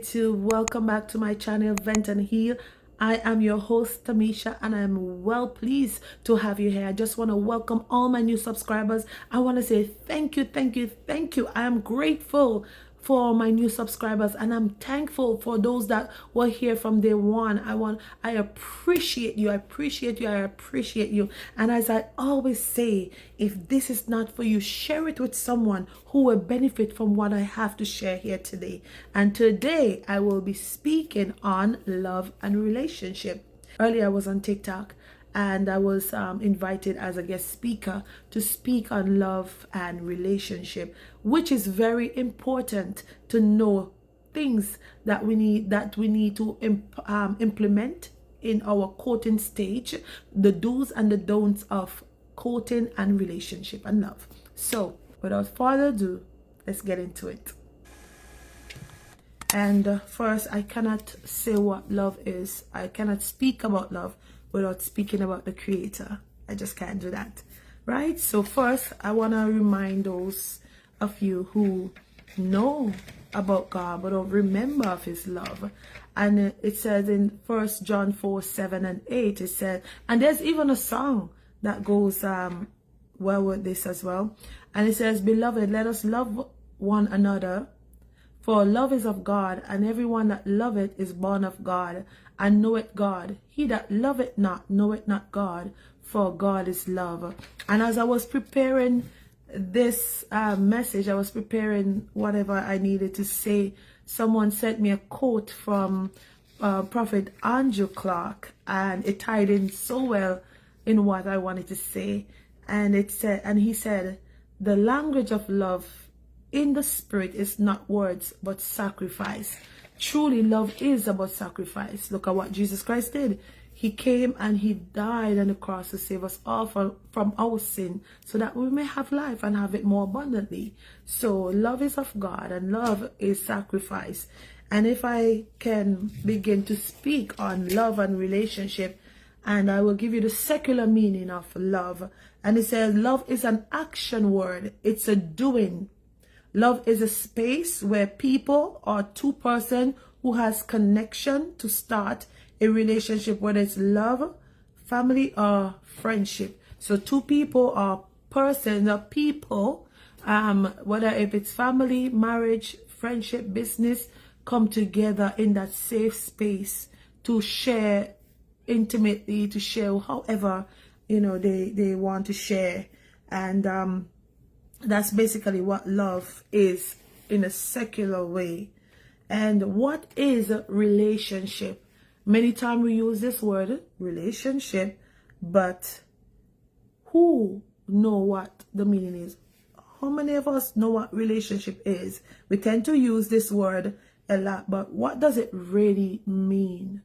YouTube, welcome back to my channel Vent and Heal. I am your host Tamisha, and I'm well pleased to have you here. I just want to welcome all my new subscribers. I want to say thank you, thank you, thank you. I am grateful for my new subscribers, and I'm thankful for those that were here from day one. I appreciate you. I appreciate you. I appreciate you. And as I always say, if this is not for you, share it with someone who will benefit from what I have to share here today. And today I will be speaking on love and relationship. Earlier I was on TikTok, and I was invited as a guest speaker to speak on love and relationship, which is very important to know things that we need to implement in our courting stage, the do's and the don'ts of courting and relationship and love. So without further ado, let's get into it. And first, I cannot say what love is. I cannot speak about love without speaking about the Creator. I just can't do that, right? So first, I want to remind those of you who know about God but don't remember of His love. And it says in 1 John 4:7-8, it said, and there's even a song that goes well with this as well. And it says, beloved, let us love one another, for love is of God, and everyone that loveth is born of God, and knoweth God. He that loveth not knoweth not God, for God is love. And as I was preparing this message, I was preparing whatever I needed to say, someone sent me a quote from Prophet Andrew Clark, and it tied in so well in what I wanted to say. And it said, and he said, the language of love in the spirit is not words but sacrifice. Truly, love is about sacrifice. Look at what Jesus Christ did. He came and He died on the cross to save us all from our sin, so that we may have life and have it more abundantly. So love is of God, and love is sacrifice. And if I can begin to speak on love and relationship, and I will give you the secular meaning of love. And it says love is an action word. It's a doing. Love is a space where people or two persons who has connection to start a relationship, whether it's love, family, or friendship. So two people or persons or people, whether if it's family, marriage, friendship, business, come together in that safe space to share intimately, to share however they want to share. And that's basically what love is in a secular way. And what is a relationship? Many times we use this word relationship, but who know what the meaning is? How many of us know what relationship is? We tend to use this word a lot, but what does it really mean?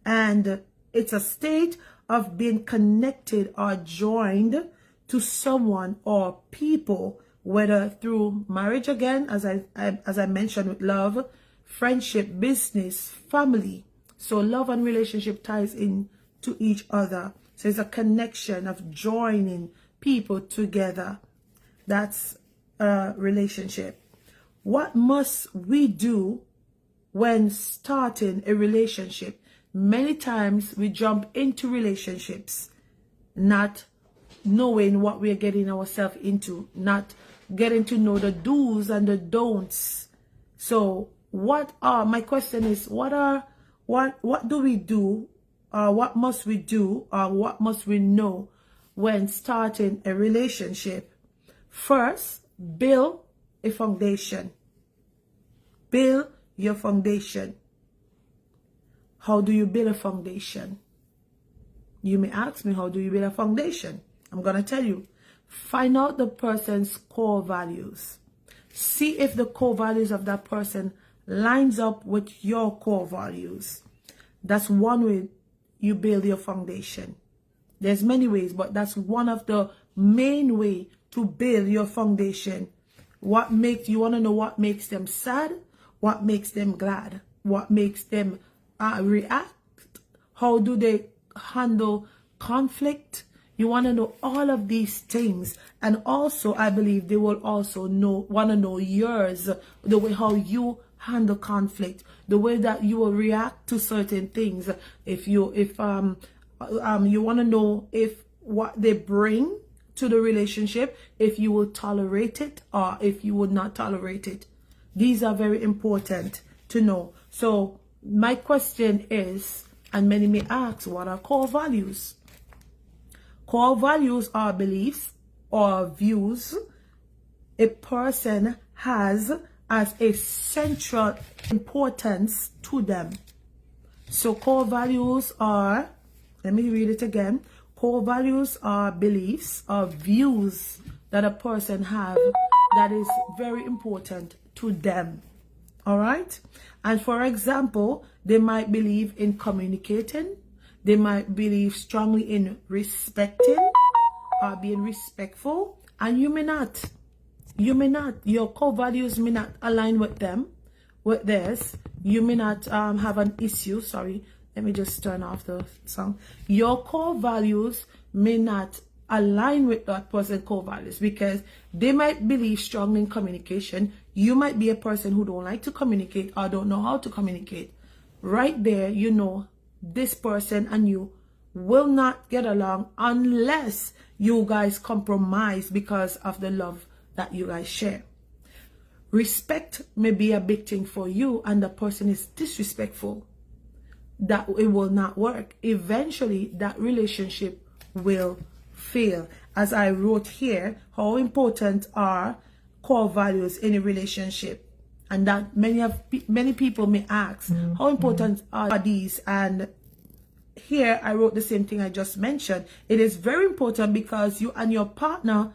And it's a state of being connected or joined to someone or people, whether through marriage, again, as I mentioned, with love, friendship, business, family. So love and relationship ties in to each other. So it's a connection of joining people together. That's a relationship. What must we do when starting a relationship? Many times we jump into relationships not knowing what we're getting ourselves into, not getting to know the do's and the don'ts. So my question is, what do we do, or what must we do, or what must we know when starting a relationship? First, build a foundation. Build your foundation. How do you build a foundation? You may ask me, how do you build a foundation? I'm going to tell you. Find out the person's core values. See if the core values of that person lines up with your core values. That's one way you build your foundation. There's many ways, but that's one of the main way to build your foundation. You want to know what makes them sad, what makes them glad, what makes them react, how do they handle conflict. You want to know all of these things. And also, I believe they will also want to know yours, the way how you handle conflict, the way that you will react to certain things. If you want to know if what they bring to the relationship, if you will tolerate it or if you would not tolerate it. These are very important to know. So my question is, and many may ask, what are core values? Core values are beliefs or views a person has as a central importance to them. So core values are, let me read it again. Core values are beliefs or views that a person have that is very important to them. All right? And for example, they might believe in communicating. They might believe strongly in respecting or being respectful. And you may not. You may not. Your core values may not align with them, with theirs. You may not have an issue. Sorry. Let me just turn off the song. Your core values may not align with that person's core values because they might believe strongly in communication. You might be a person who don't like to communicate or don't know how to communicate. Right there, you know, this person and you will not get along unless you guys compromise because of the love that you guys share. Respect may be a big thing for you and the person is disrespectful. That it will not work. Eventually, that relationship will fail. As I wrote here, how important are core values in a relationship? And that many people may ask, how important are these? And here I wrote the same thing I just mentioned. It is very important because you and your partner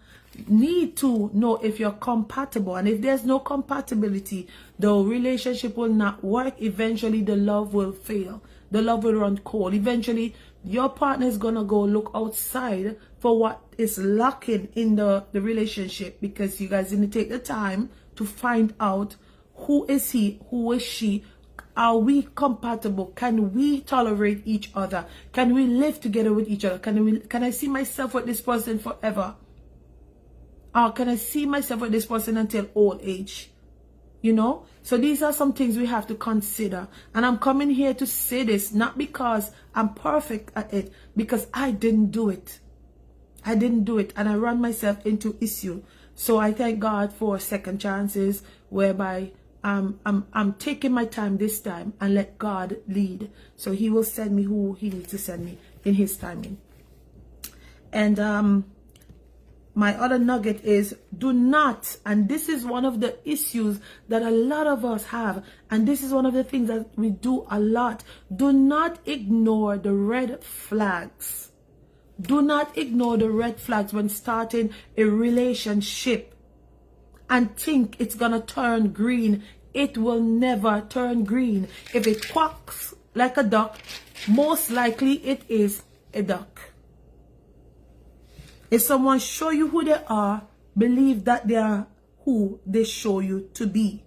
need to know if you're compatible, and if there's no compatibility, the relationship will not work. Eventually the love will fail. The love will run cold. Eventually your partner is gonna go look outside for what is lacking in the relationship, because you guys need to take the time to find out who is he, who is she. Are we compatible? Can we tolerate each other? Can we live together with each other? Can I see myself with this person forever? Or can I see myself with this person until old age? You know? So these are some things we have to consider. And I'm coming here to say this, not because I'm perfect at it, because I didn't do it. I didn't do it. And I ran myself into issue. So I thank God for second chances, whereby I'm taking my time this time and let God lead. So he will send me who he needs to send me in his timing. And my other nugget is, do not, and this is one of the issues that a lot of us have, and this is one of the things that we do a lot. Do not ignore the red flags. Do not ignore the red flags when starting a relationship and think it's gonna turn green. It will never turn green. If it quacks like a duck, most likely it is a duck. If someone show you who they are, believe that they are who they show you to be.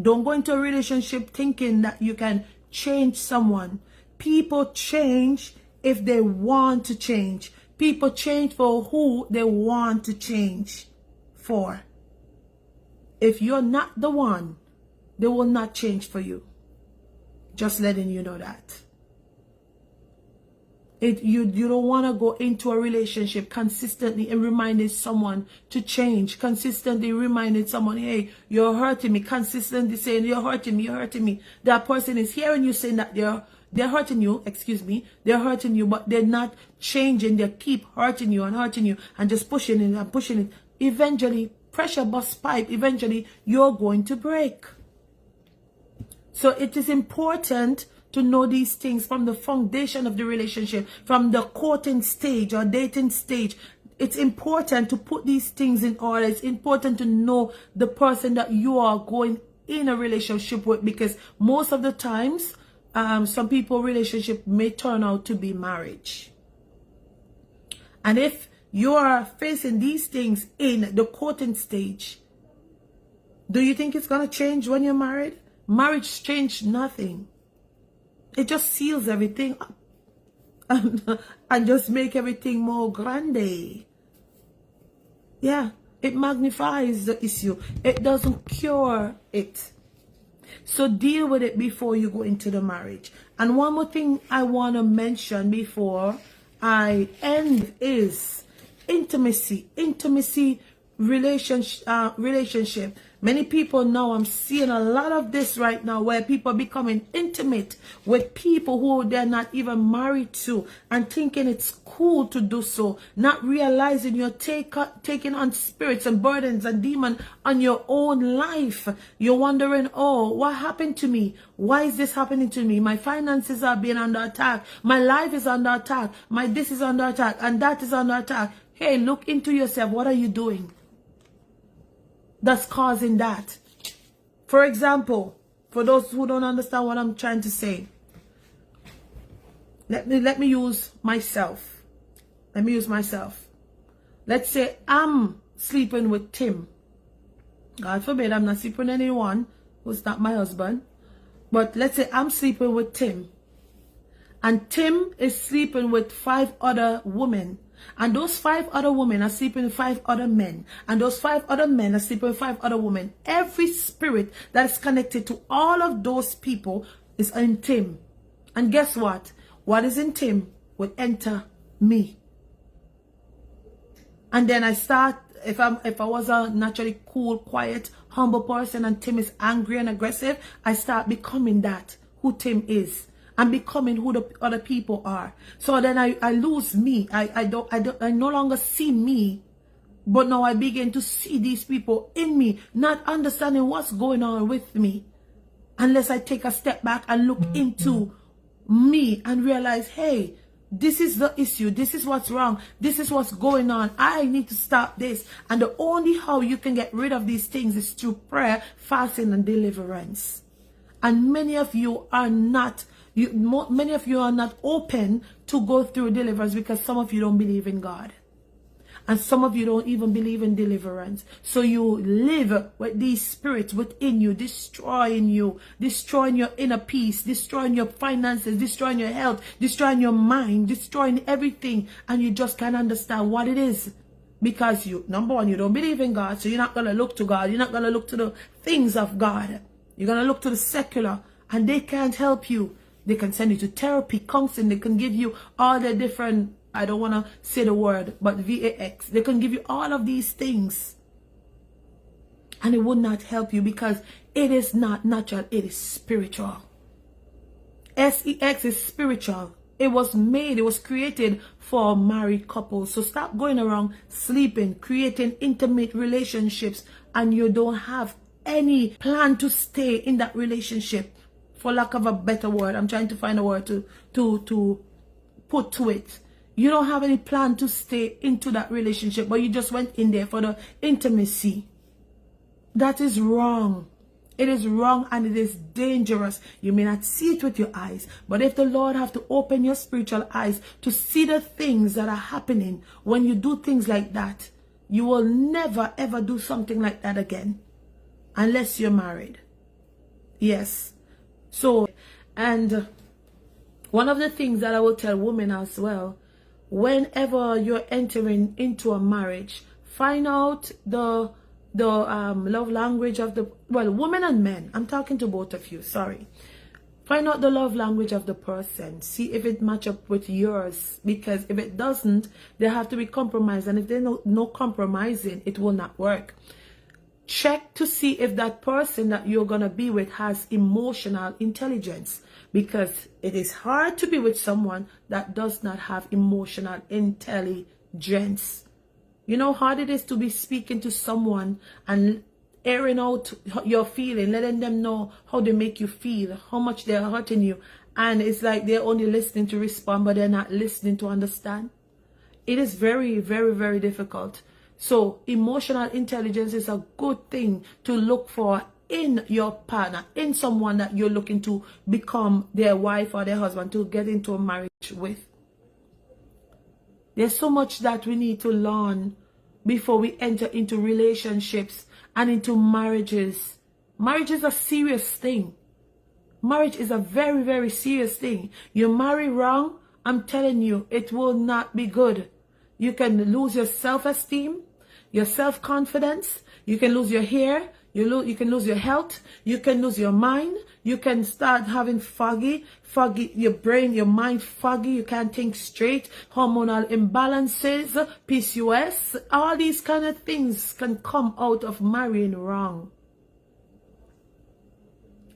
Don't go into a relationship thinking that you can change someone. People change if they want to change. People change for who they want to change for. If you're not the one, they will not change for you. Just letting you know that. You don't want to go into a relationship consistently and reminding someone to change. Consistently reminding someone, hey, you're hurting me. Consistently saying, you're hurting me, you're hurting me. That person is hearing you saying that they're hurting you, they're hurting you, but they're not changing. They keep hurting you and just pushing it and pushing it. Eventually, pressure bust pipe. Eventually, you're going to break. So it is important to know these things from the foundation of the relationship, from the courting stage or dating stage. It's important to put these things in order. It's important to know the person that you are going in a relationship with, because most of the times, some people relationship may turn out to be marriage. And if you are facing these things in the courting stage, do you think it's going to change when you're married? Marriage changed nothing. It just seals everything up and just make everything more grande. Yeah. It magnifies the issue. It doesn't cure it. So deal with it before you go into the marriage. And one more thing I want to mention before I end is intimacy. Relationship. Many people now, I'm seeing a lot of this right now, where people are becoming intimate with people who they're not even married to, and thinking it's cool to do so, not realizing you're taking on spirits and burdens and demons on your own life. You're wondering, oh, what happened to me? Why is this happening to me? My finances are being under attack. My life is under attack. My this is under attack, and that is under attack. Hey, look into yourself. What are you doing that's causing that? For example, for those who don't understand what I'm trying to say, let me use myself. Let's say I'm sleeping with Tim. God forbid I'm not sleeping with anyone who's not my husband. But let's say I'm sleeping with Tim. And Tim is sleeping with 5 other women. And those 5 other women are sleeping with 5 other men. And those 5 other men are sleeping with 5 other women. Every spirit that is connected to all of those people is in Tim. And guess what? What is in Tim will enter me. And then I start, if I was a naturally cool, quiet, humble person, and Tim is angry and aggressive, I start becoming that, who Tim is. I'm becoming who the other people are. So then I lose me. I no longer see me, but now I begin to see these people in me, not understanding what's going on with me, unless I take a step back and look into me and realize, hey, this is the issue. This is what's wrong. This is what's going on. I need to stop this. And the only how you can get rid of these things is through prayer, fasting, and deliverance. And many of you are not. Many of you are not open to go through deliverance because some of you don't believe in God. And some of you don't even believe in deliverance. So you live with these spirits within you, destroying your inner peace, destroying your finances, destroying your health, destroying your mind, destroying everything. And you just can't understand what it is. Because number one, you don't believe in God. So you're not going to look to God. You're not going to look to the things of God. You're going to look to the secular. And they can't help you. They can send you to therapy, counseling. They can give you all the different, I don't want to say the word, but VAX. They can give you all of these things. And it would not help you because it is not natural. It is spiritual. SEX is spiritual. It was created for married couples. So stop going around sleeping, creating intimate relationships, and you don't have any plan to stay in that relationship. For lack of a better word, I'm trying to find a word to put to it. You don't have any plan to stay into that relationship, but you just went in there for the intimacy. That is wrong. It is wrong and it is dangerous. You may not see it with your eyes, but if the Lord have to open your spiritual eyes to see the things that are happening when you do things like that, you will never ever do something like that again unless you're married. Yes. So, and one of the things that I will tell women as well, whenever you're entering into a marriage, find out the love language of the, well, women and men. I'm talking to both of you, sorry. Find out the love language of the person. See if it match up with yours. Because if it doesn't, there have to be compromise. And if there's no compromising, it will not work. Check to see if that person that you're going to be with has emotional intelligence, because it is hard to be with someone that does not have emotional intelligence. You know how hard it is to be speaking to someone and airing out your feeling, letting them know how they make you feel, how much they're hurting you. And it's like they're only listening to respond, but they're not listening to understand. It is very, very, very difficult. So emotional intelligence is a good thing to look for in your partner, in someone that you're looking to become their wife or their husband, to get into a marriage with. There's so much that we need to learn before we enter into relationships and into marriages. Marriage is a serious thing. Marriage is a very, very serious thing. You marry wrong, I'm telling you, it will not be good. You can lose your self-esteem. your self-confidence. You can lose your hair. You can lose your health. You can lose your mind. You can start having foggy, your brain, your mind foggy. You can't think straight. Hormonal imbalances, PCOS, all these kind of things can come out of marrying wrong.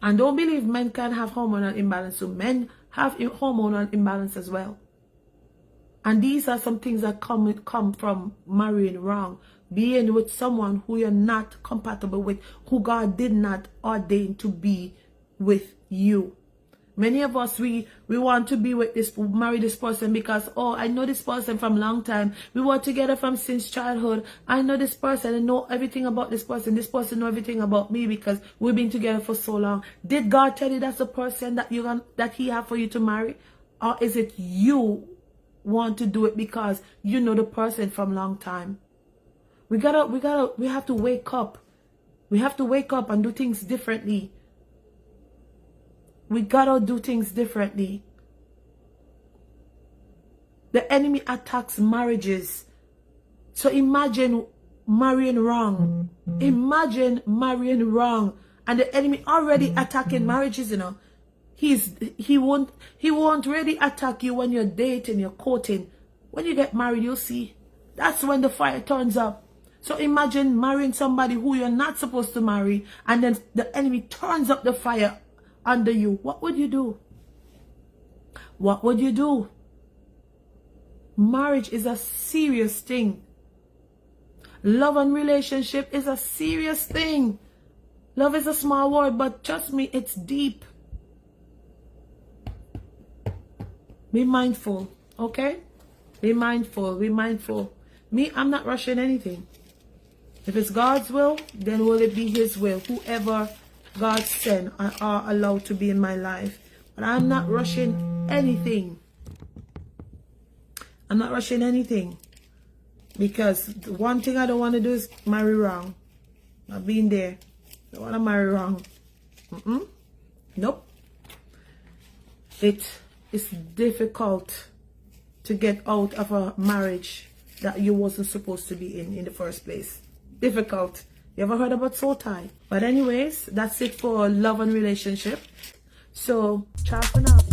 And don't believe men can have hormonal imbalance. So men have hormonal imbalance as well. And these are some things that come from marrying wrong. Being with someone who you're not compatible with, who God did not ordain to be with you. Many of us, we want to be with marry this person because, oh, I know this person from a long time. We were together from since childhood. I know this person. I know everything about this person. This person know everything about me because we've been together for so long. Did God tell you that's the person that He have for you to marry? Or is it you want to do it because you know the person from a long time? We have to wake up. We have to wake up and do things differently. We gotta do things differently. The enemy attacks marriages. So imagine marrying wrong. Imagine marrying wrong. And the enemy already attacking marriages, you know. He won't really attack you when you're dating, you're courting. When you get married, you'll see. That's when the fire turns up. So imagine marrying somebody who you're not supposed to marry, and then the enemy turns up the fire under you. What would you do? What would you do? Marriage is a serious thing. Love and relationship is a serious thing. Love is a small word, but trust me, it's deep. Be mindful, okay? Be mindful, be mindful. Me, I'm not rushing anything. If it's God's will, then will it be His will. Whoever God sent are allowed to be in my life. But I'm not rushing anything. I'm not rushing anything. Because the one thing I don't want to do is marry wrong. I've been there. I don't want to marry wrong. Nope. It is difficult to get out of a marriage that you wasn't supposed to be in the first place. Difficult. You ever heard about soul tie? But anyways, that's it for love and relationship. So, ciao for now.